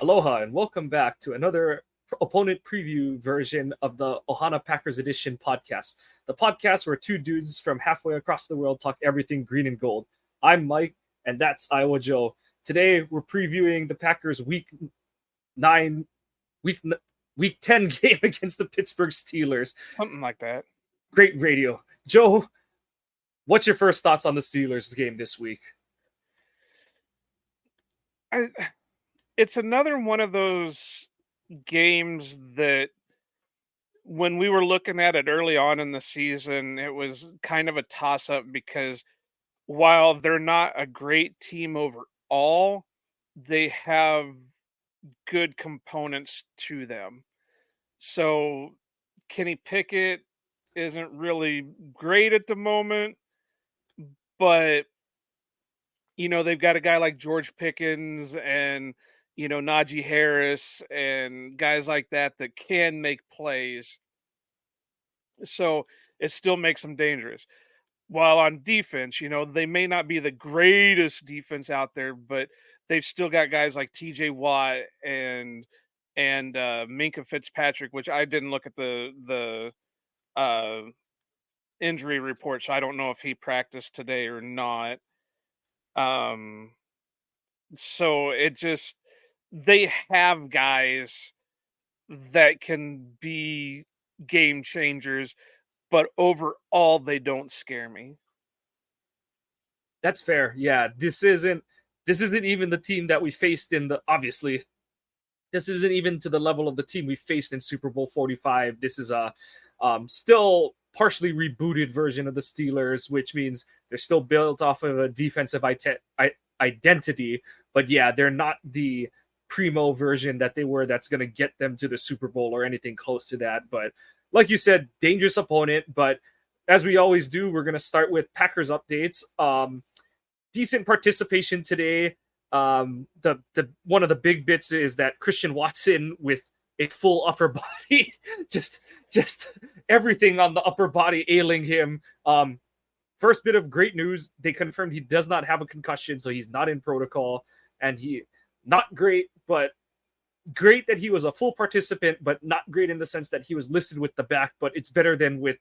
Aloha and welcome back to another opponent preview version of the Ohana Packers Edition podcast. The podcast where two dudes from halfway across the world talk everything green and gold. I'm Mike, and that's Iowa Joe. Today we're previewing the Packers nine, week week 10 game against the Pittsburgh Steelers. Something like that. Great radio. Joe, what's your first thoughts on the Steelers game this week? It's another one of those games that when we were looking at it early on in the season, it was kind of a toss-up because while they're not a great team overall, they have good components to them. So Kenny Pickett isn't really great at the moment, but they've got a guy like George Pickens and Najee Harris and guys like that can make plays. So it still makes them dangerous. While on defense, they may not be the greatest defense out there, but they've still got guys like TJ Watt and Minkah Fitzpatrick, which I didn't look at the injury report, so I don't know if he practiced today or not. So they have guys that can be game changers, but overall they don't scare me. That's fair. Yeah, this isn't even the team that we faced obviously this isn't even to the level of the team we faced in Super Bowl 45. This is a still partially rebooted version of the Steelers, which means they're still built off of a defensive identity. But yeah, they're not the primo version that they were that's going to get them to the Super Bowl or anything close to that. But like you said, dangerous opponent. But as we always do, we're going to start with Packers updates. Decent participation today. The one of the big bits is that Christian Watson with a full upper body, just everything on the upper body ailing him. First bit of great news, they confirmed he does not have a concussion, so he's not in protocol, and he not great, but great that he was a full participant, but not great in the sense that he was listed with the back, but it's better than with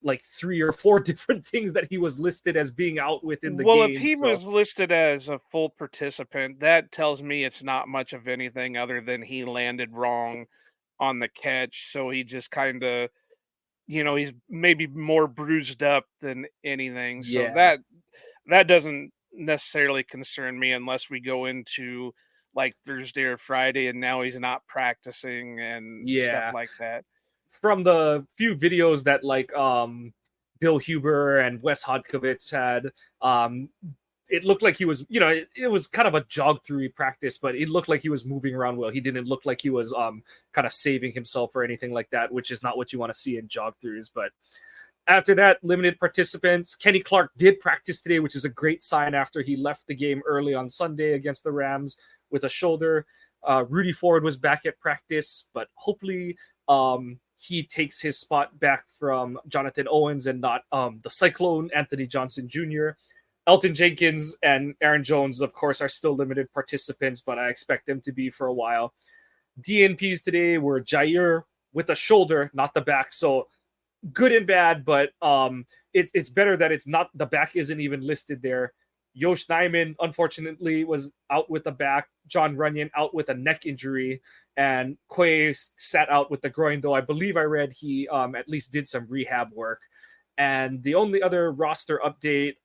like 3 or 4 different things that he was listed as being out within the game. Well, if he was listed as a full participant, that tells me it's not much of anything other than he landed wrong on the catch. So he just kind of, he's maybe more bruised up than anything. So that doesn't necessarily concern me unless we go into like Thursday or Friday and now he's not practicing and stuff like that. From the few videos that Bill Huber and Wes Hodkovich had, it looked like he was, it was kind of a jog through practice, but it looked like he was moving around well. He didn't look like he was kind of saving himself or anything like that, which is not what you want to see in jog throughs. But after that, limited participants. Kenny Clark did practice today, which is a great sign after he left the game early on Sunday against the Rams with a shoulder. Rudy Ford was back at practice, but hopefully he takes his spot back from Jonathan Owens and not the Cyclone, Anthony Johnson Jr. Elton Jenkins and Aaron Jones, of course, are still limited participants, but I expect them to be for a while. DNPs today were Jair with a shoulder, not the back. So good and bad, but it's better that it's not the back isn't even listed there. Yosh Nijman, unfortunately, was out with the back. John Runyon out with a neck injury. And Quay sat out with the groin, though I believe I read he at least did some rehab work. And the only other roster update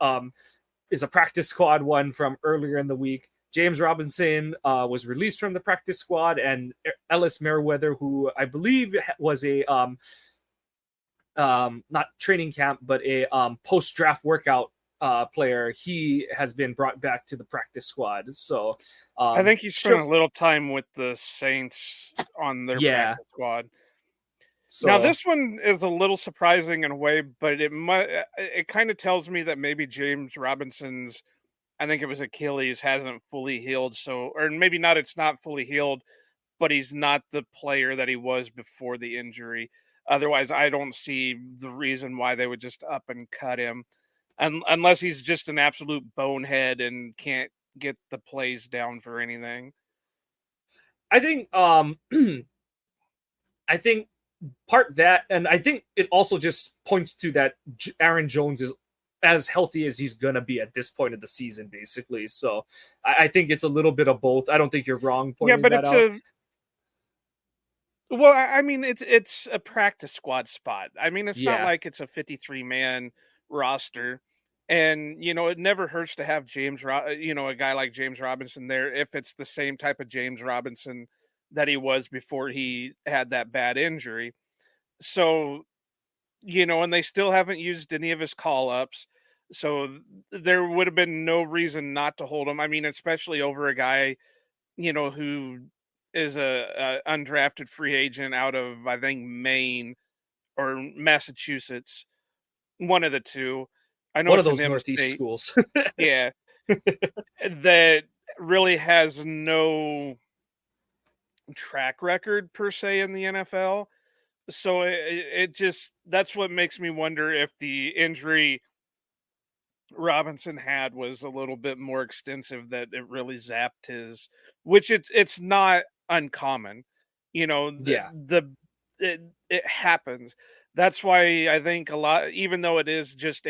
is a practice squad one from earlier in the week. James Robinson was released from the practice squad, and Ellis Merriweather, who I believe was a not training camp, but a post-draft workout player, he has been brought back to the practice squad. So I think he spent a little time with the Saints on their practice squad. So now this one is a little surprising in a way, but it kind of tells me that maybe James Robinson's, I think it was Achilles, hasn't fully healed. So, or maybe not, it's not fully healed, but he's not the player that he was before the injury. Otherwise, I don't see the reason why they would just up and cut him. Unless he's just an absolute bonehead and can't get the plays down for anything. I think I think part that, and I think it also just points to that Aaron Jones is as healthy as he's gonna be at this point of the season, basically. So I think it's a little bit of both. I don't think you're wrong Yeah, pointing but that it's out. a well, I mean, it's a practice squad spot. I mean, it's not Yeah, like it's a 53-man roster, and it never hurts to have a guy like James Robinson there if it's the same type of James Robinson that he was before he had that bad injury. So, and they still haven't used any of his call ups. So there would have been no reason not to hold him. I mean, especially over a guy who is a undrafted free agent out of, I think, Maine or Massachusetts, one of the two. I know one of it's an those Northeast M-State. schools. Yeah, that really has no track record per se in the NFL. So it just that's what makes me wonder if the injury Robinson had was a little bit more extensive, that it really zapped his, which it's not uncommon. Yeah, It happens. That's why I think a lot, even though it is just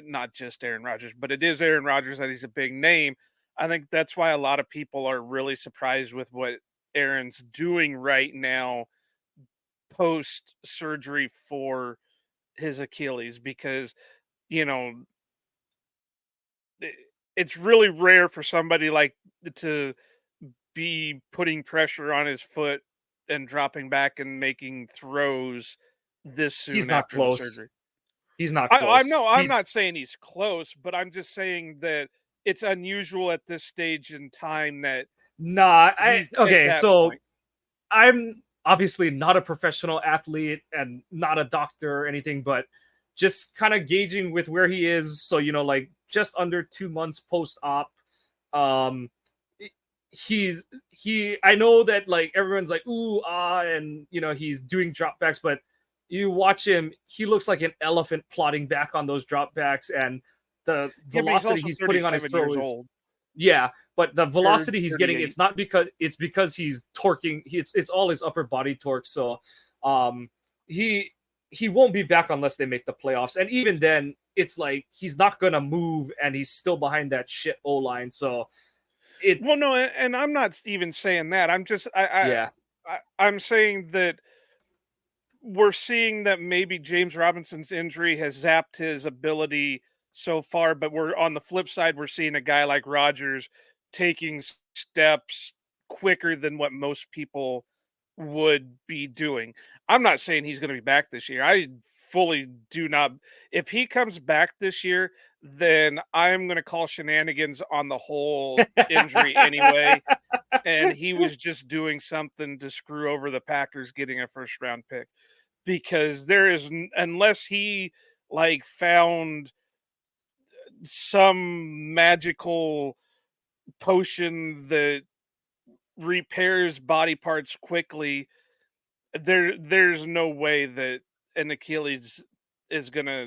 not just Aaron Rodgers, but it is Aaron Rodgers that he's a big name. I think that's why a lot of people are really surprised with what Aaron's doing right now post surgery for his Achilles, because you know it's really rare for somebody like to be putting pressure on his foot and dropping back and making throws this he's soon not after the close. surgery. He's not I'm close. no, I'm He's not saying he's close, but I'm just saying that it's unusual at this stage in time that nah. I he's at okay. that So point. I'm obviously not a professional athlete and not a doctor or anything, but just kind of gauging with where he is. So, like just under 2 months post op. Um, I know that like everyone's like, ooh, ah, and he's doing dropbacks, but you watch him, he looks like an elephant plodding back on those dropbacks, and the Yeah, but he's velocity also he's putting on his 37 throw years is, old, yeah, but the or velocity he's getting, 38. it's because he's torquing. It's all his upper body torque. So, um, he he won't be back unless they make the playoffs, and even then, it's like he's not gonna move, and he's still behind that shit O line. So Well, it's no, and I'm not even saying that. I'm just yeah, I'm saying that we're seeing that maybe James Robinson's injury has zapped his ability so far, but we're on the flip side, we're seeing a guy like Rodgers taking steps quicker than what most people would be doing. I'm not saying he's going to be back this year. I fully do not. If he comes back this year, then I'm going to call shenanigans on the whole injury anyway. And he was just doing something to screw over the Packers getting a first round pick, because there is unless he like found some magical potion that repairs body parts quickly, there's no way that an Achilles is gonna,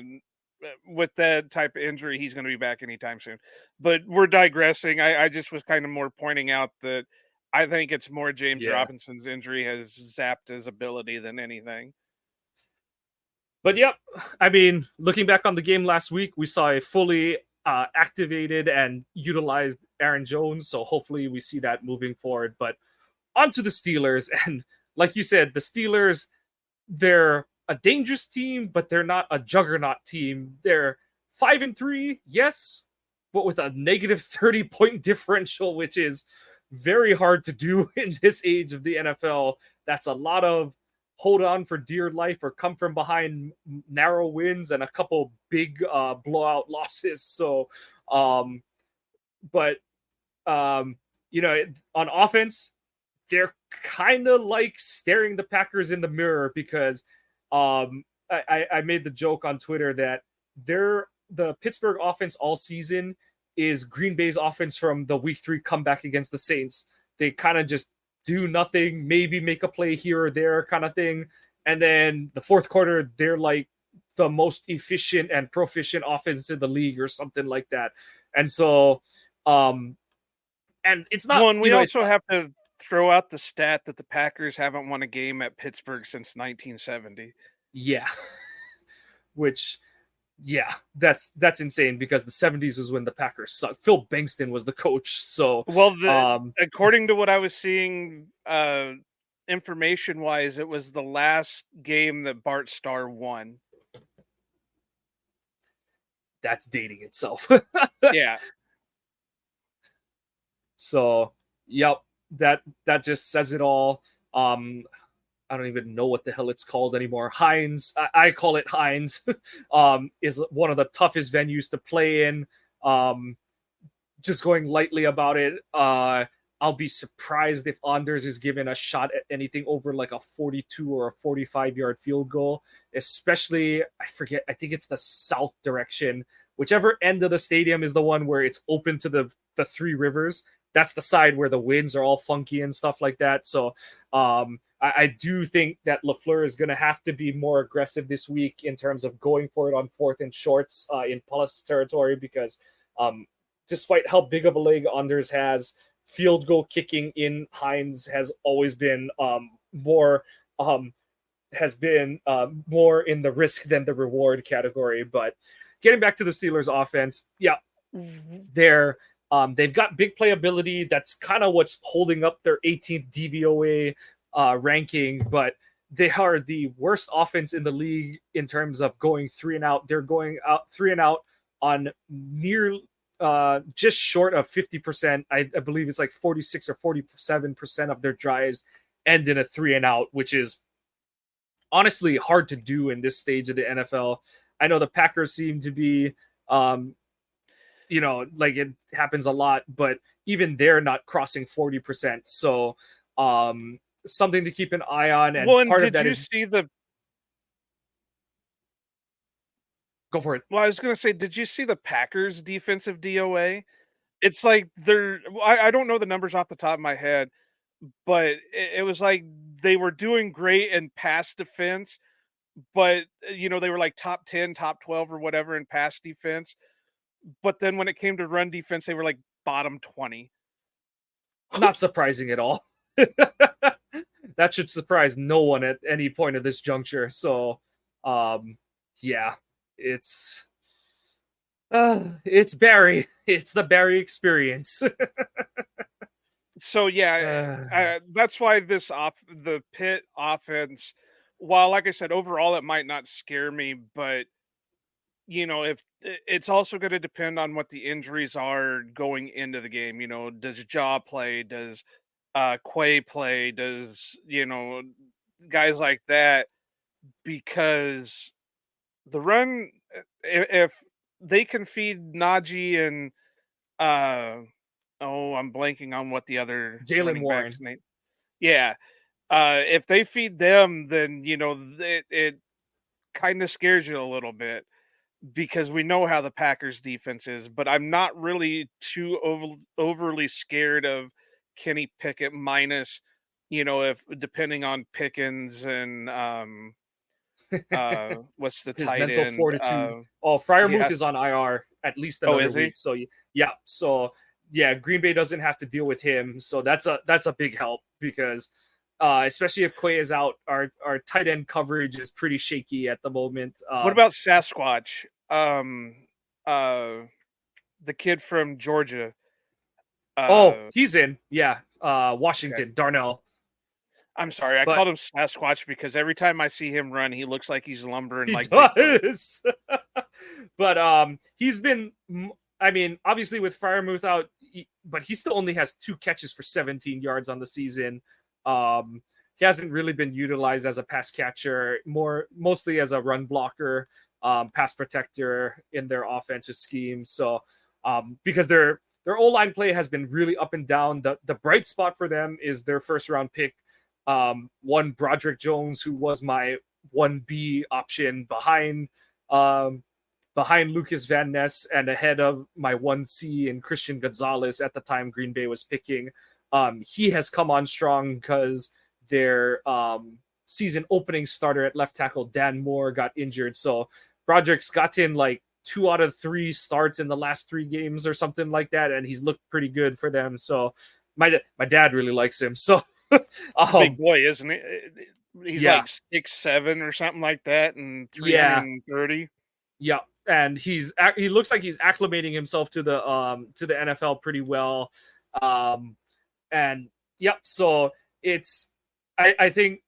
with that type of injury, he's gonna be back anytime soon. But we're digressing. I just was kind of more pointing out that I think it's more James yeah. Robinson's injury has zapped his ability than anything. But yep, I mean, looking back on the game last week, we saw a fully activated and utilized Aaron Jones. So hopefully we see that moving forward. But onto the Steelers, and like you said, the Steelers, they're a dangerous team, but they're not a juggernaut team. They're 5-3, yes, but with a negative 30-point differential, which is very hard to do in this age of the NFL. That's a lot of hold on for dear life or come from behind narrow wins and a couple big blowout losses. So, um, but um, on offense, they're kind of like staring the Packers in the mirror because I made the joke on Twitter that the Pittsburgh offense all season is Green Bay's offense from the Week 3 comeback against the Saints. They kind of just do nothing, maybe make a play here or there, kind of thing, and then the fourth quarter they're like the most efficient and proficient offense in the league or something like that. And so, um, and it's not, Well, and we it's also not, have to. throw out the stat that the Packers haven't won a game at Pittsburgh since 1970. Yeah. Which, yeah, that's insane because the 70s is when the Packers sucked. Phil Bankston was the coach. So, Well, according to what I was seeing, information wise, it was the last game that Bart Starr won. that's dating itself. Yeah. So, yep, that just says it all. I don't even know what the hell it's called anymore. Heinz, I call it Heinz, is one of the toughest venues to play in. Just going lightly about it, I'll be surprised if Anders is given a shot at anything over like a 42 or a 45-yard field goal, especially, I forget, I think it's the south direction. Whichever end of the stadium is the one where it's open to the three rivers. That's the side where the winds are all funky and stuff like that. So I do think that LaFleur is going to have to be more aggressive this week in terms of going for it on 4th and shorts in Palace territory, because despite how big of a leg Anders has, field goal kicking in Heinz has always been more in the risk than the reward category. But getting back to the Steelers offense, yeah, they've got big playability. That's kind of what's holding up their 18th DVOA ranking, but they are the worst offense in the league in terms of going 3 and out. They're going out 3 and out on near just short of 50%. I believe it's like 46 or 47% of their drives end in a 3 and out, which is honestly hard to do in this stage of the NFL. I know the Packers seem to be, like it happens a lot, but even they're not crossing 40%. So something to keep an eye on. And well, part and of that did you is see the go for it. Well, I was going to say, did you see the Packers defensive DOA? It's like I don't know the numbers off the top of my head, but it was like they were doing great in pass defense, but they were like top 10, top 12 or whatever in pass defense. But then when it came to run defense, they were like bottom 20. Not surprising at all. That should surprise no one at any point of this juncture. So, yeah, it's Barry. It's the Barry experience. So yeah, that's why the Pitt offense, while like I said, overall it might not scare me, but if it's also going to depend on what the injuries are going into the game. Does Jaw play? Does Quay play? Does guys like that? Because the run, if they can feed Najee and I'm blanking on what the other Jaylen running Warren. back's name. Yeah, if they feed them, then it kind of scares you a little bit, because we know how the Packers defense is. But I'm not really too overly scared of Kenny Pickett minus, if depending on Pickens and what's the his tight mental end? fortitude. Freiermuth is on IR at least another is he? week. So yeah, Green Bay doesn't have to deal with him. So that's a big help, because especially if Quay is out, our tight end coverage is pretty shaky at the moment. What about Sasquatch? The kid from Georgia. He's in. Yeah. Washington, okay. Darnell. I'm sorry, I called him Sasquatch because every time I see him run, he looks like he's lumbering. He like does. But he's been. I mean, obviously with Freiermuth out, but he still only has 2 catches for 17 yards on the season. He hasn't really been utilized as a pass catcher, mostly as a run blocker, pass protector in their offensive scheme. So because their O-line play has been really up and down. The bright spot for them is their first round pick, one Broderick Jones, who was my 1B option behind Lucas Van Ness and ahead of my 1C and Christian Gonzalez at the time Green Bay was picking. He has come on strong because their season opening starter at left tackle, Dan Moore, got injured. So Broderick's gotten like 2 out of 3 starts in the last 3 games or something like that, and he's looked pretty good for them. So my dad really likes him. So He's a big um boy, isn't he? He's yeah, like 6'7" or something like that, and yeah, 330. yeah. And he looks like he's acclimating himself to the NFL pretty well. Um and yep, so it's I think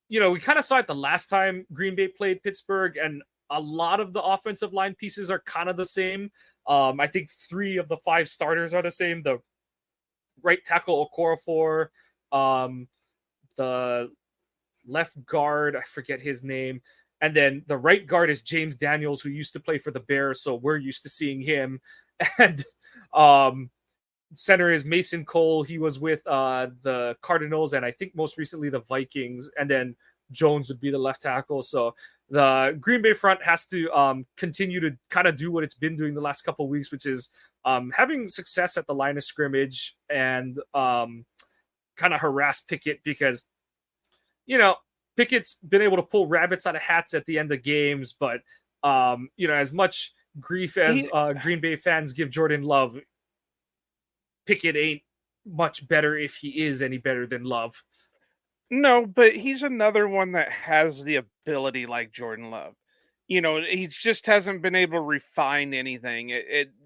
we kind of saw it the last time Green Bay played Pittsburgh, and a lot of the offensive line pieces are kind of the same. I think 3 of the 5 starters are the same. The right tackle Okorafor, um, the left guard, I forget his name, and then the right guard is James Daniels, who used to play for the Bears, so we're used to seeing him. And um, center is Mason Cole. He was with the Cardinals and I think most recently the Vikings. And then Jones would be the left tackle. So the Green Bay front has to continue to kind of do what it's been doing the last couple of weeks, which is having success at the line of scrimmage and kind of harass Pickett because, Pickett's been able to pull rabbits out of hats at the end of games. But, as much grief as He Green Bay fans give Jordan Love, Pickett ain't much better if he is any better than Love. No, but he's another one that has the ability like Jordan Love. He just hasn't been able to refine anything.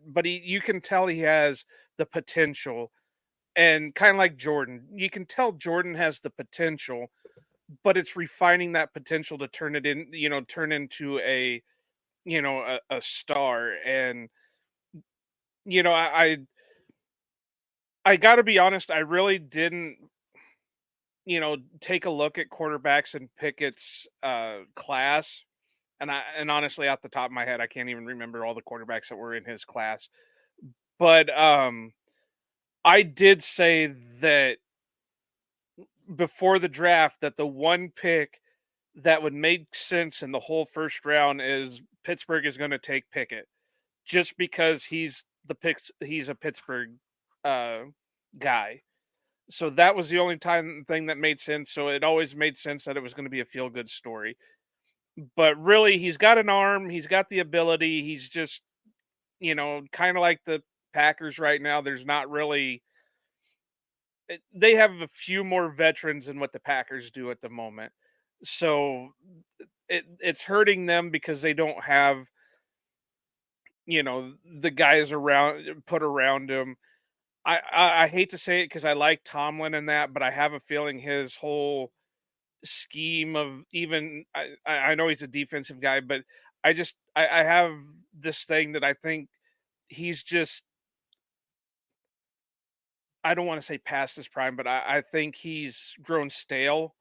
But you can tell he has the potential, and kind of like Jordan, you can tell Jordan has the potential, but it's refining that potential to turn into a star. And I got to be honest, I really didn't take a look at quarterbacks in Pickett's class. And honestly, off the top of my head, I can't even remember all the quarterbacks that were in his class. But I did say that before the draft that the one pick that would make sense in the whole first round is Pittsburgh is going to take Pickett, just because he's a Pittsburgh guy. So that was the only thing that made sense. So it always made sense that it was going to be a feel good story. But really, he's got an arm, he's got the ability. He's just, kind of like the Packers right now. There's not really, they have a few more veterans than what the Packers do at the moment. So it's hurting them because they don't have, the guys put around him. I hate to say it because I like Tomlin and that, but I have a feeling his whole scheme of I know he's a defensive guy, but I have this thing that I think he's just, I don't want to say past his prime, but I think he's grown stale.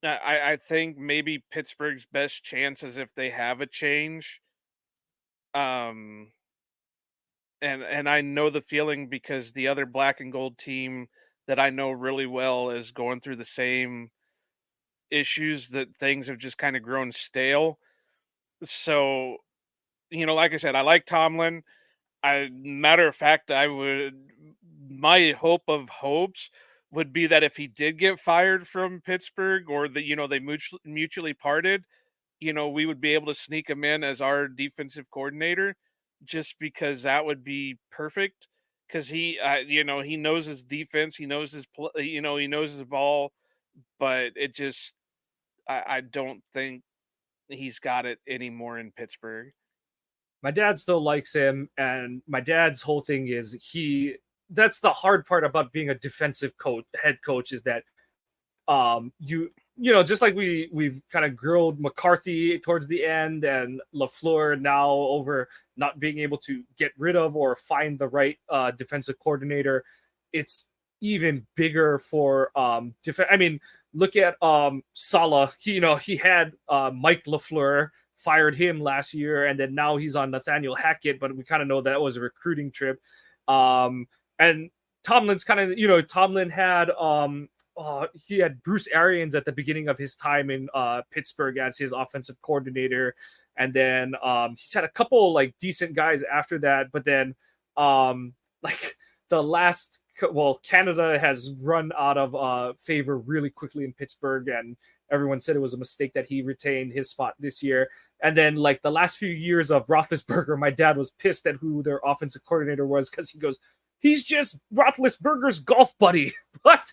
I think maybe Pittsburgh's best chance is if they have a change. Um, and I know the feeling because the other black and gold team that I know really well is going through the same issues, that things have just kind of grown stale. So, like I said, I like Tomlin. Matter of fact, my hope of hopes would be that if he did get fired from Pittsburgh, or that, they mutually parted, we would be able to sneak him in as our defensive coordinator, just because that would be perfect. Because he knows his defense, he knows he knows his ball, but it just, I don't think he's got it anymore in Pittsburgh. My dad still likes him, and my dad's whole thing is that's the hard part about being a defensive head coach, is that just like we've kind of grilled McCarthy towards the end and LaFleur now over not being able to get rid of or find the right defensive coordinator. It's even bigger for defense. I mean, look at Saleh. He had Mike LaFleur, fired him last year, and then now he's on Nathaniel Hackett, but we kind of know that was a recruiting trip. And Tomlin's kind of, Tomlin had he had Bruce Arians at the beginning of his time in Pittsburgh as his offensive coordinator, and then he's had a couple like decent guys after that. But then like Canada has run out of favor really quickly in Pittsburgh, and everyone said it was a mistake that he retained his spot this year. And then like the last few years of Roethlisberger, my dad was pissed at who their offensive coordinator was, because he goes, he's just Roethlisberger's golf buddy. But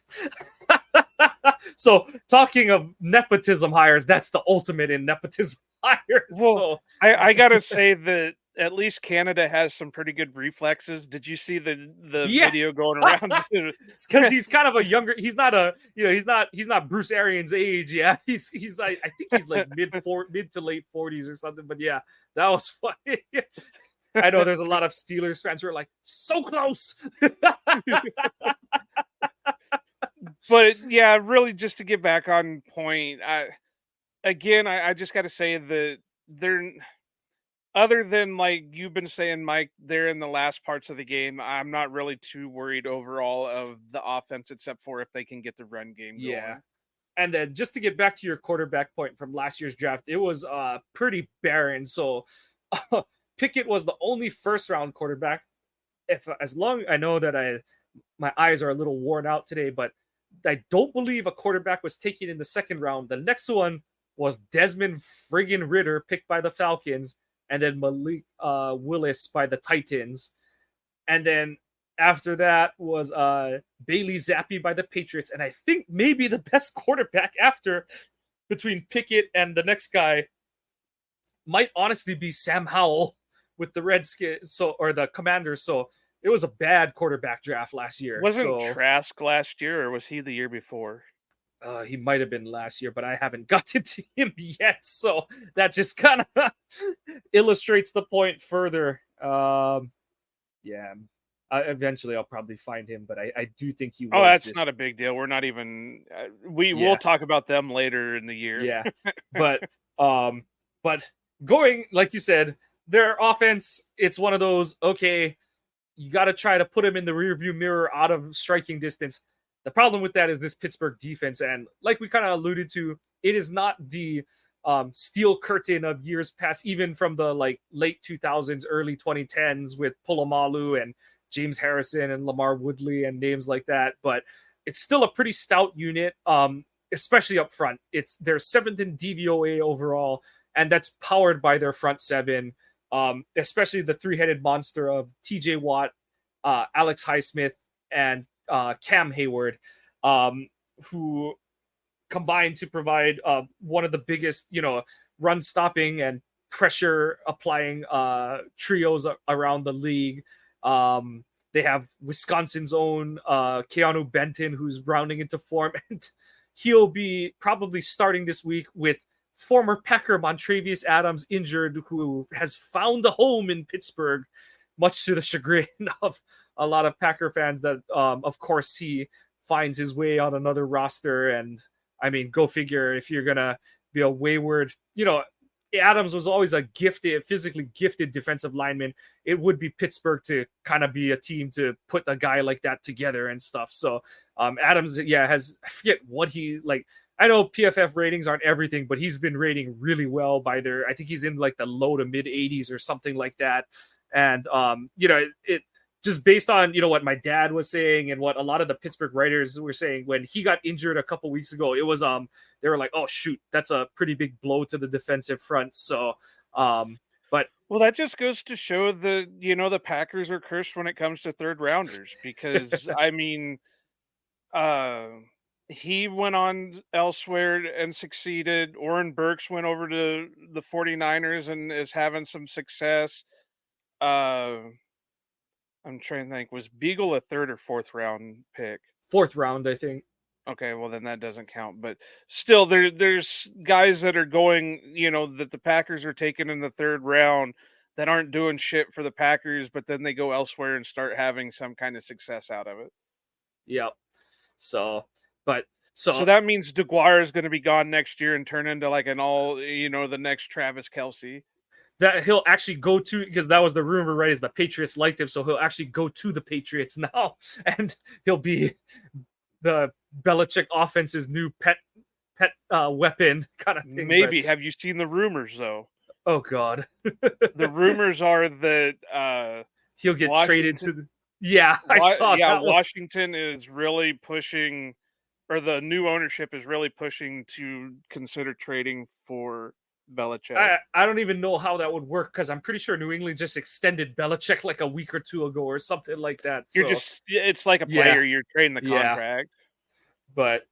so talking of nepotism hires, that's the ultimate in nepotism hires. Well, So I gotta say that at least Canada has some pretty good reflexes. Did you see the yeah, video going around? it's because he's kind of a younger. He's not a he's not Bruce Arians' age. Yeah, he's like I think he's like mid to late 40s or something. But yeah, that was funny. I know there's a lot of Steelers fans who are like so close. But yeah, really, just to get back on point, I just got to say that they're, other than like you've been saying, Mike, they're in the last parts of the game. I'm not really too worried overall of the offense, except for if they can get the run game going. And then just to get back to your quarterback point from last year's draft, it was pretty barren. So Pickett was the only first round quarterback. As long I know that my eyes are a little worn out today, but I don't believe a quarterback was taken in the second round. The next one was Desmond friggin' Ritter, picked by the Falcons, and then Malik Willis by the Titans. And then after that was Bailey Zappi by the Patriots. And I think maybe the best quarterback after, between Pickett and the next guy, might honestly be Sam Howell with the Redskins, or the Commanders. So it was a bad quarterback draft last year. Wasn't Trask last year, or was he the year before? He might have been last year, but I haven't gotten to him yet. So that just kind of illustrates the point further. Eventually I'll probably find him, but I do think he was. Oh, that's not a big deal. We're not even. We'll talk about them later in the year. Yeah, but going like you said, their offense, it's one of those. Okay, you got to try to put him in the rearview mirror, out of striking distance. The problem with that is this Pittsburgh defense, and like we kind of alluded to, it is not the steel curtain of years past, even from the like late 2000s, early 2010s with Polamalu and James Harrison and Lamar Woodley and names like that. But it's still a pretty stout unit, especially up front. They're 7th in DVOA overall, and that's powered by their front seven, especially the three-headed monster of TJ Watt, Alex Highsmith, and Cam Hayward, who combined to provide one of the biggest, run stopping and pressure applying trios around the league. They have Wisconsin's own Keanu Benton, who's rounding into form, and he'll be probably starting this week with former Packer Montravius Adams injured, who has found a home in Pittsburgh, much to the chagrin of a lot of Packer fans. That, of course, he finds his way on another roster. And I mean, go figure, if you're going to be a wayward, Adams was always a physically gifted defensive lineman. It would be Pittsburgh to kind of be a team to put a guy like that together and stuff. So Adams, has, I forget what he like. I know PFF ratings aren't everything, but he's been rating really well by I think he's in like the low to mid 80s or something like that. And, it just based on, what my dad was saying and what a lot of the Pittsburgh writers were saying when he got injured a couple weeks ago, it was, they were like, oh shoot, that's a pretty big blow to the defensive front. So, but. Well, that just goes to show that, the Packers are cursed when it comes to third rounders, because I mean, he went on elsewhere and succeeded. Oren Burks went over to the 49ers and is having some success. I'm trying to think, was Beagle a third or fourth round pick? Fourth round, I think. Okay, well then that doesn't count. But still, there's guys that are going, that the Packers are taking in the third round that aren't doing shit for the Packers, but then they go elsewhere and start having some kind of success out of it. Yep. So that means DeGuara is going to be gone next year and turn into like an all, the next Travis Kelce. That he'll actually go to, because that was the rumor, right? Is the Patriots liked him, so he'll actually go to the Patriots now, and he'll be the Belichick offense's new pet weapon kind of thing. Maybe. Have you seen the rumors though? Oh God. The rumors are that he'll get traded to the. Yeah, I saw that. Yeah, Washington is really pushing, or the new ownership is really pushing to consider trading for Belichick. I don't even know how that would work because I'm pretty sure New England just extended Belichick like a week or two ago or something like that. You're So just it's like a yeah, player, you're trading the yeah. contract. But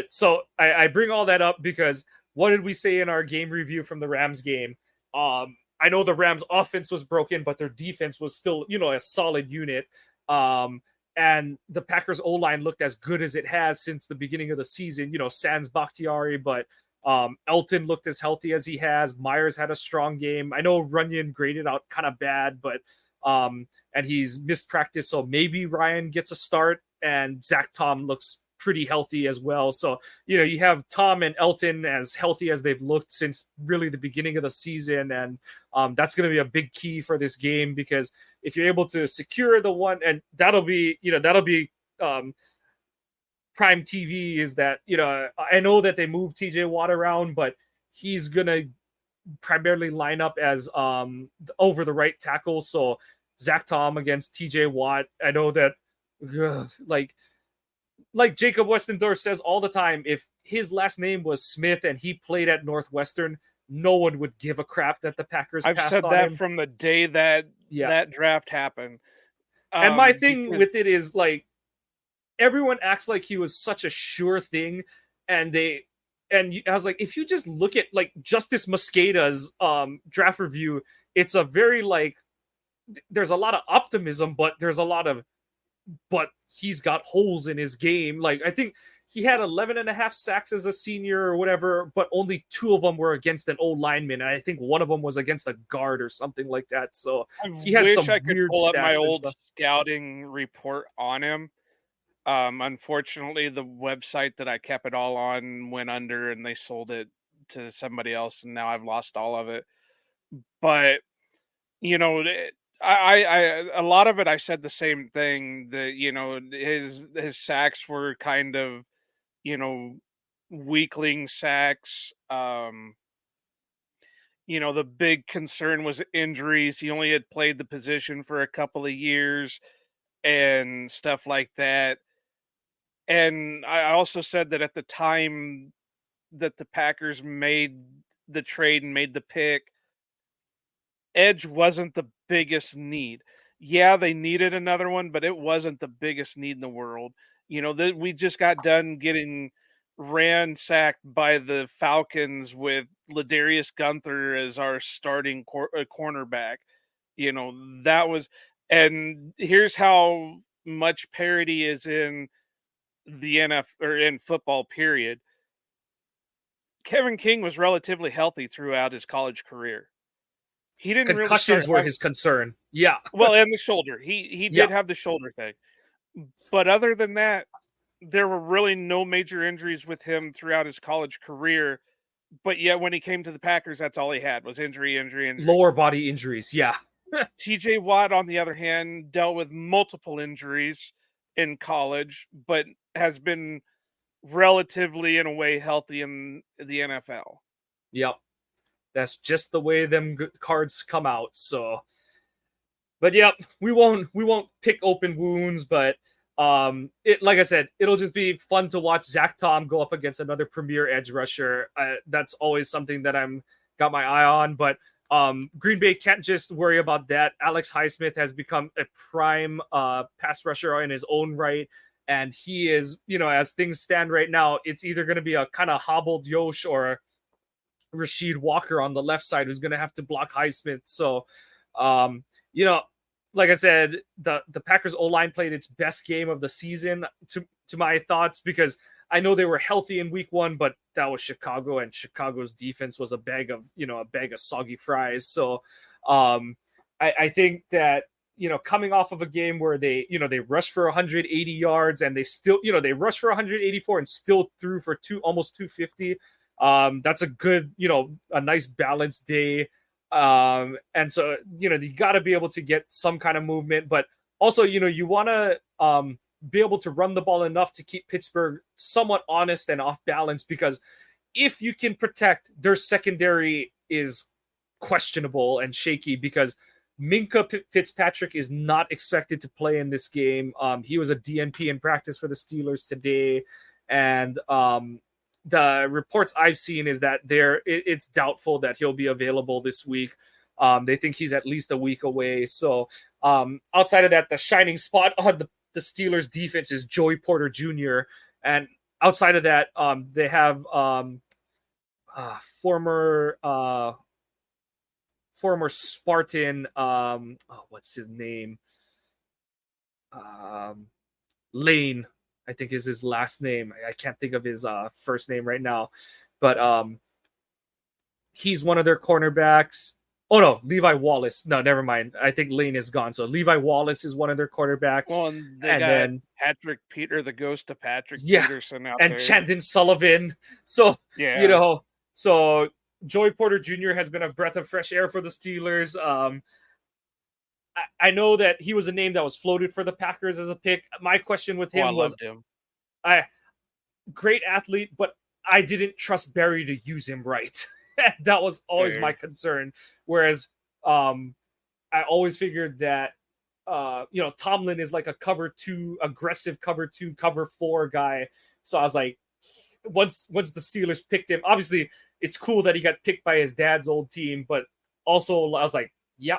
so I bring all that up because what did we say in our game review from the Rams game? I know the Rams offense was broken, but their defense was still, a solid unit. And the Packers O-line looked as good as it has since the beginning of the season, sans Bakhtiari, but Elton looked as healthy as he has. Myers had a strong game. I know Runyon graded out kind of bad, but and he's missed practice, so maybe Ryan gets a start, and Zach Tom looks pretty healthy as well. So, you have Tom and Elton as healthy as they've looked since really the beginning of the season. And that's going to be a big key for this game, because if you're able to secure the one, and that'll be prime TV, is that, I know that they moved TJ Watt around, but he's going to primarily line up as over the right tackle. So Zach Tom against TJ Watt. I know that like Jacob Westendorf says all the time, if his last name was Smith and he played at Northwestern, no one would give a crap that the Packers I've passed said on that him. from the day that draft happened. And my thing with it is, like, everyone acts like he was such a sure thing, and I was like, if you just look at like Justice Mosqueda's draft review, it's a very like, there's a lot of optimism, but there's a lot of, but he's got holes in his game. Like, I think he had 11 and a half sacks as a senior or whatever, but only 2 of them were against an old lineman. And I think one of them was against a guard or something like that. So he had some I could weird pull up my stats and old stuff. scouting report on him. Unfortunately, the website that I kept it all on went under, and they sold it to somebody else, and now I've lost all of it. But I a lot of it, I said the same thing, that his sacks were kind of weakling sacks. The big concern was injuries. He only had played the position for a couple of years and stuff like that. And I also said that at the time that the Packers made the trade and made the pick, edge wasn't the biggest need. Yeah, they needed another one, but it wasn't the biggest need in the world. We just got done getting ransacked by the Falcons with Ladarius Gunther as our starting cornerback. That was, and here's how much parity is in the NFL or in football, period. Kevin King was relatively healthy throughout his college career. He didn't concussions were his concern. Yeah. Well, and the shoulder. He did have the shoulder thing. But other than that, there were really no major injuries with him throughout his college career. But yet when he came to the Packers, that's all he had was injury. Lower body injuries, yeah. TJ Watt, on the other hand, dealt with multiple injuries in college, but has been relatively, in a way, healthy in the NFL. Yep. That's just the way them cards come out. So, but yep, we won't pick open wounds, but like I said, it'll just be fun to watch Zach Tom go up against another premier edge rusher. That's always something that I'm got my eye on. But Green Bay can't just worry about that. Alex Highsmith has become a prime pass rusher in his own right. And he is, as things stand right now, it's either going to be a kind of hobbled Yosh or Rasheed Walker on the left side who's going to have to block Highsmith. So, like I said, the Packers O-line played its best game of the season to my thoughts, because I know they were healthy in week 1, but that was Chicago, and Chicago's defense was a bag of soggy fries. So I think that, coming off of a game where they rushed for 180 yards and they still, they rushed for 184 and still threw for almost 250. That's a good, a nice balanced day. And so, you got to be able to get some kind of movement, but also, you want to be able to run the ball enough to keep Pittsburgh somewhat honest and off balance, because if you can protect, their secondary is questionable and shaky, because Minka Fitzpatrick is not expected to play in this game. He was a DNP in practice for the Steelers today. And the reports I've seen is that it's doubtful that he'll be available this week. They think he's at least a week away. So outside of that, the shining spot on the Steelers defense is Joey Porter Jr. And outside of that, they have former Spartan, what's his name? Lane, I think is his last name. I can't think of his first name right now, but he's one of their cornerbacks. Oh no, Levi Wallace. No, never mind. I think Lane is gone. So Levi Wallace is one of their quarterbacks. Well, and they got then Patrick Peter, the ghost of Patrick Peterson out and there. Chandon Sullivan. So so Joey Porter Jr. has been a breath of fresh air for the Steelers. I know that he was a name that was floated for the Packers as a pick. My question with him was, great athlete, but I didn't trust Barry to use him right. That was always my concern. Whereas I always figured that Tomlin is like a aggressive cover 2, cover 4 guy. So I was like, once the Steelers picked him, obviously it's cool that he got picked by his dad's old team, but also I was like, yeah,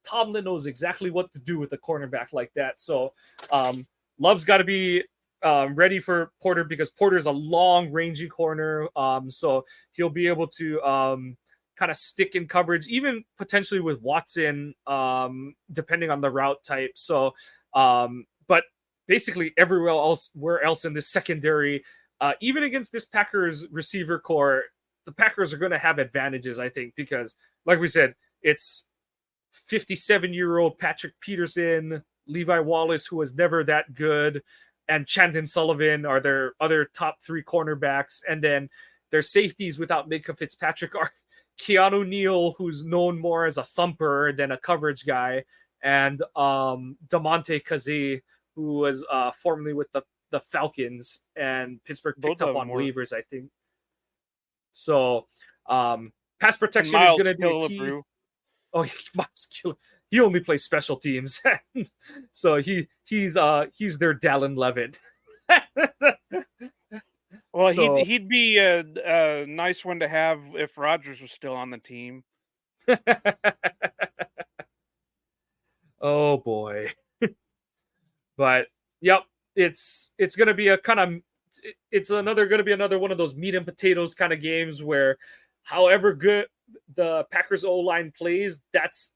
Tomlin knows exactly what to do with a cornerback like that. So Love's got to be ready for Porter because Porter's a long, rangy corner. So he'll be able to kind of stick in coverage, even potentially with Watson, depending on the route type. So, but basically everywhere else in this secondary, even against this Packers receiver core, the Packers are going to have advantages, I think, because like we said, it's 57-year-old Patrick Peterson, Levi Wallace, who was never that good, and Chandon Sullivan are their other top 3 cornerbacks. And then their safeties without Minka Fitzpatrick are Keanu Neal, who's known more as a thumper than a coverage guy, and Damontae Kazee, who was formerly with the Falcons, and Pittsburgh picked up on waivers, I think. So pass protection is going to be a key. Oh, Miles Killer. He only plays special teams, so he's their Dallin Levitt. Well, so, he'd be a nice one to have if Rodgers was still on the team. Oh boy, but yep, it's gonna be another one of those meat and potatoes kind of games where, however good the Packers O-line plays,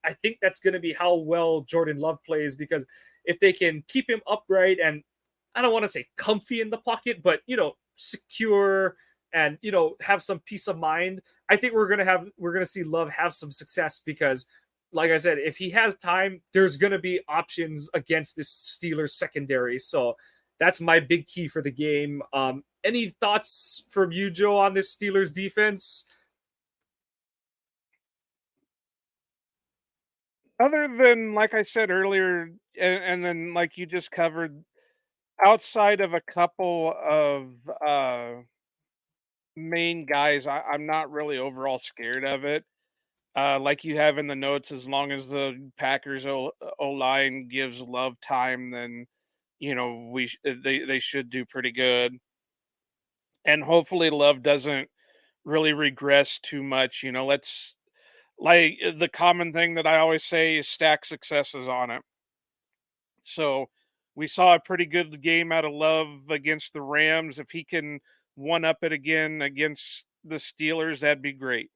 I think that's going to be how well Jordan Love plays, because if they can keep him upright and, I don't want to say comfy in the pocket, but secure and have some peace of mind, I think we're gonna see Love have some success, because like I said, if he has time, there's gonna be options against this Steelers secondary. So that's my big key for the game. Any thoughts from you, Joe, on this Steelers defense? Other than, like I said earlier, and then like you just covered, outside of a couple of main guys, I'm not really overall scared of it. Like you have in the notes, as long as the Packers O-line gives Love time, then they should do pretty good. And hopefully Love doesn't really regress too much. Let's, like, the common thing that I always say is stack successes on it. So we saw a pretty good game out of Love against the Rams. If he can one-up it again against the Steelers, that'd be great.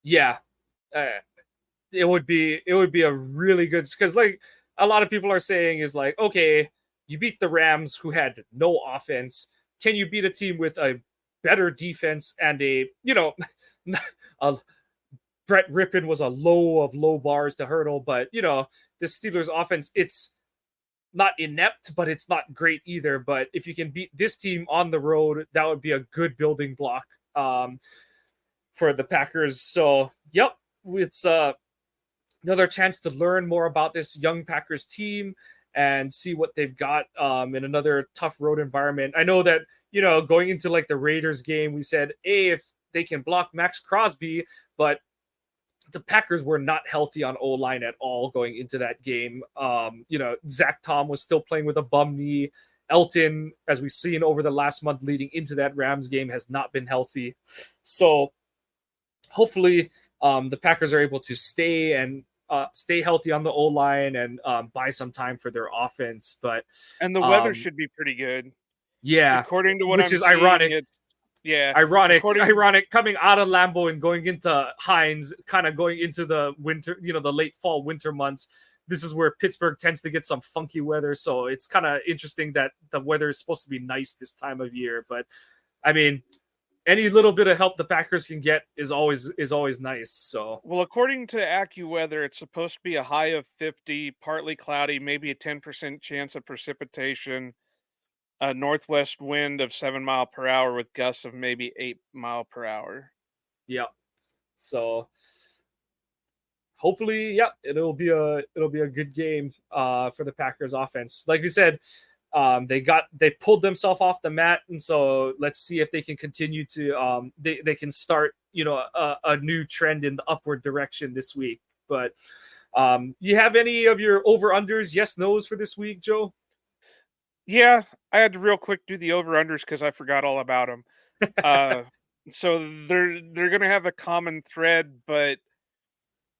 Yeah, it would be a really good, because like a lot of people are saying is like, okay, you beat the Rams who had no offense. Can you beat a team with a better defense and Brett Rippon was a low of low bars to hurdle, but the Steelers offense, it's not inept, but it's not great either. But if you can beat this team on the road, that would be a good building block for the Packers. So, yep, it's another chance to learn more about this young Packers team and see what they've got in another tough road environment. I know that, going into like the Raiders game, we said, hey, if they can block Max Crosby, but the Packers were not healthy on O-line at all going into that game. Zach Tom was still playing with a bum knee, Elton, as we've seen over the last month leading into that Rams game, has not been healthy. So hopefully the Packers are able to stay healthy on the O line and buy some time for their offense. But And the weather should be pretty good. yeah, According to what which I'm is seeing, ironic. it's yeah. Ironic coming out of Lambeau and going into Hines, kind of going into the winter, the late fall winter months. This is where Pittsburgh tends to get some funky weather, so it's kind of interesting that the weather is supposed to be nice this time of year. But I mean, any little bit of help the Packers can get is always nice. So well, according to AccuWeather, it's supposed to be a high of 50, partly cloudy, maybe a 10% chance of precipitation, a northwest wind of 7 miles per hour with gusts of maybe 8 miles per hour. yeah, so hopefully, yeah, it'll be a good game for the Packers offense. Like we said, they pulled themselves off the mat, and so let's see if they can continue to they can start a new trend in the upward direction this week. But you have any of your over unders, yes nos for this week, Joe? Yeah, I had to real quick do the over unders because I forgot all about them. So they're gonna have a common thread, but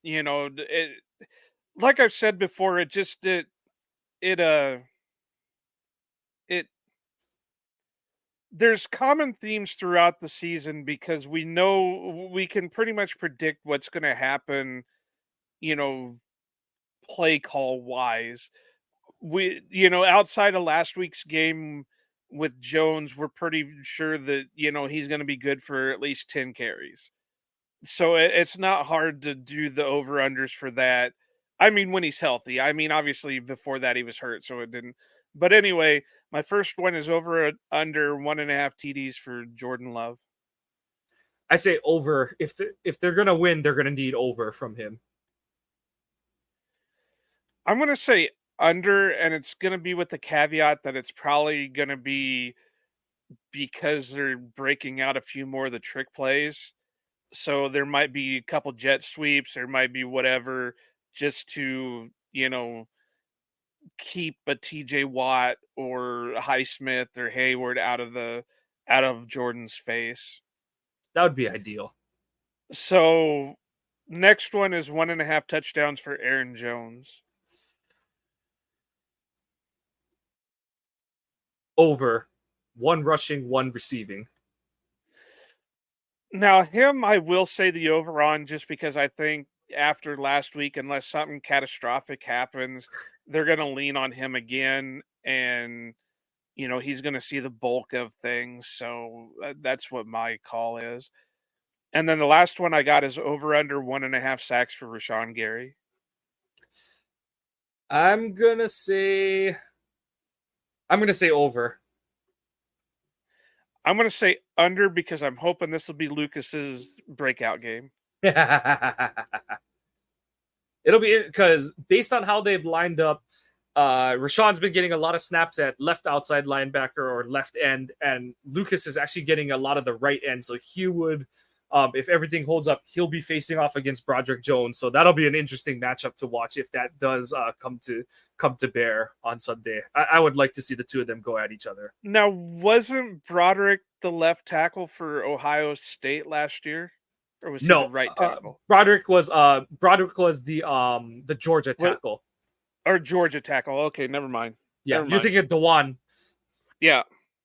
like I've said before, there's common themes throughout the season because we know we can pretty much predict what's going to happen, play call wise. Outside of last week's game with Jones, we're pretty sure that, he's going to be good for at least 10 carries. So it's not hard to do the over-unders for that. I mean, when he's healthy. I mean, obviously before that he was hurt, so it didn't. But anyway, my first one is under 1.5 TDs for Jordan Love. I say over. If they're gonna win, they're gonna need over from him. I'm gonna say under, and it's gonna be with the caveat that it's probably gonna be because they're breaking out a few more of the trick plays. So there might be a couple jet sweeps, there might be whatever, just to, keep a TJ Watt or Highsmith or Hayward out of Jordan's face. That would be ideal. So next one is 1.5 touchdowns for Aaron Jones. Over. 1 rushing, 1 receiving. Now him, I will say the over on, just because I think after last week, unless something catastrophic happens, they're going to lean on him again, and he's going to see the bulk of things. So that's what my call is. And then the last one I got is over under 1.5 sacks for Rashawn Gary. I'm gonna say over. I'm going to say under because I'm hoping this will be Lucas's breakout game. It'll be because based on how they've lined up, Rashawn's been getting a lot of snaps at left outside linebacker or left end, and Lucas is actually getting a lot of the right end. So he would, if everything holds up, he'll be facing off against Broderick Jones. So that'll be an interesting matchup to watch if that does come to bear on Sunday. I would like to see the two of them go at each other. Now, wasn't Broderick the left tackle for Ohio State last year? Or was he the right tackle? Broderick was the Georgia tackle. Or Georgia tackle. Okay, never mind. Yeah, you're thinking of Dewan. Yeah.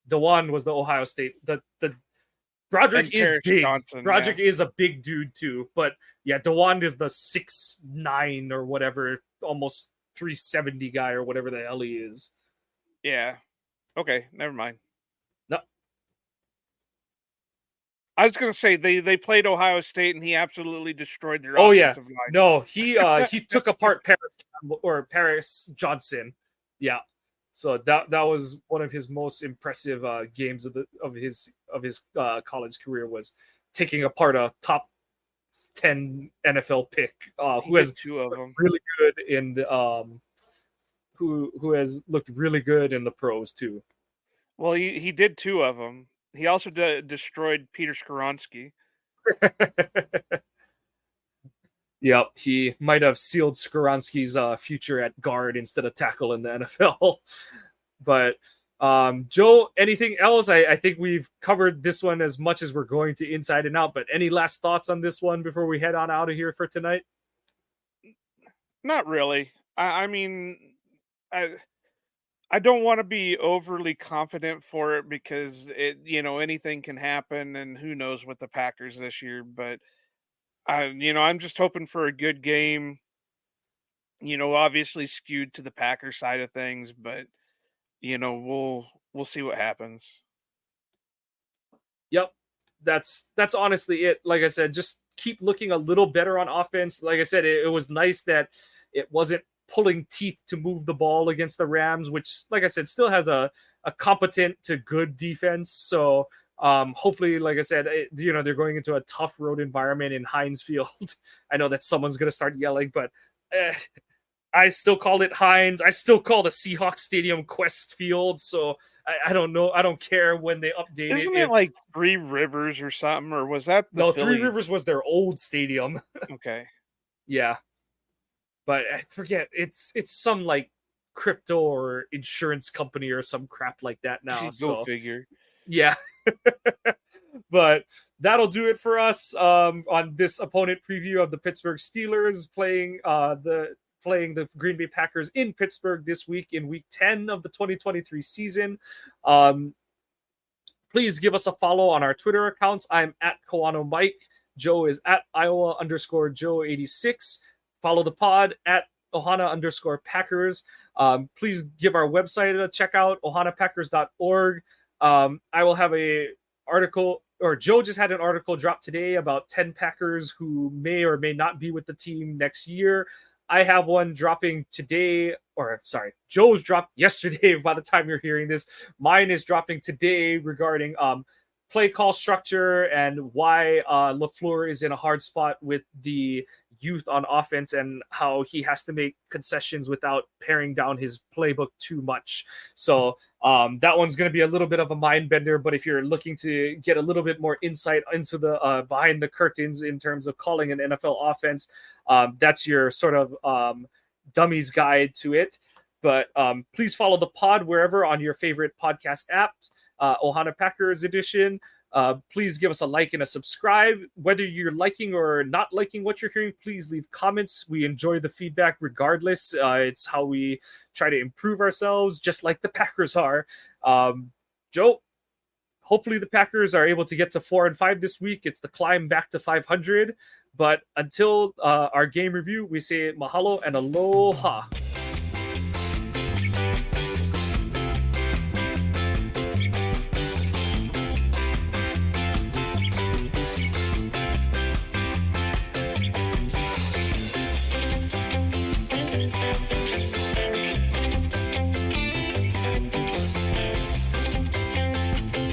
Dewan was the Ohio State. The Broderick is big. Johnson, Broderick is a big dude too. But yeah, Dewan is the 6'9" or whatever, almost 370 guy or whatever the hell he is. Yeah. Okay, never mind. No. I was gonna say they played Ohio State and he absolutely destroyed their offensive line. No, he took apart Paris Johnson. Yeah. So that was one of his most impressive games of his college career, was taking apart a top 10 NFL pick who has 2 of them really good in the who has looked really good in the pros too. Well, he did 2 of them. He also destroyed Peter Skoronski. Yep, he might have sealed Skoronski's future at guard instead of tackle in the NFL. But Joe, anything else? I think we've covered this one as much as we're going to inside and out, but any last thoughts on this one before we head on out of here for tonight? Not really. I mean, I I don't want to be overly confident for it because anything can happen, and who knows with the Packers this year. But I'm just hoping for a good game. Obviously skewed to the Packers side of things, but we'll see what happens. Yep, that's honestly it. Like I said, just keep looking a little better on offense. Like I said, it was nice that it wasn't pulling teeth to move the ball against the Rams, which, like I said, still has a competent to good defense. So hopefully, like I said, they're going into a tough road environment in Heinz Field. I know that someone's gonna start yelling, but eh, I still call it Heinz. I still call the Seahawks Stadium Quest Field. So I don't know. I don't care when they update Isn't it. it like Three Rivers or something, or was that the No, Three Phillies? Rivers was their old stadium. Okay. Yeah, but I forget. It's some like crypto or insurance company or some crap like that now. Go So figure. yeah. But that'll do it for us on this opponent preview of the Pittsburgh Steelers playing the Green Bay Packers in Pittsburgh this week in Week 10 of the 2023 season. Please give us a follow on our Twitter accounts. I'm at Kawano Mike. Joe is at Iowa_Joe86. Follow the pod at Ohana_Packers. Please give our website a check out, ohanapackers.org. I will have a article, or Joe just had an article drop today about 10 Packers who may or may not be with the team next year. I have one dropping today, or sorry, Joe's dropped yesterday by the time you're hearing this. Mine is dropping today regarding play call structure and why LaFleur is in a hard spot with the youth on offense and how he has to make concessions without paring down his playbook too much. So that one's going to be a little bit of a mind bender, but if you're looking to get a little bit more insight into the behind the curtains in terms of calling an NFL offense, that's your sort of dummies guide to it. But please follow the pod wherever on your favorite podcast app, Ohana Packers edition. Please give us a like and a subscribe. Whether you're liking or not liking what you're hearing, please leave comments. We enjoy the feedback regardless. It's how we try to improve ourselves, just like the Packers are. Joe, hopefully the Packers are able to get to 4-5 this week. It's the climb back to 500. But until our game review, we say mahalo and aloha.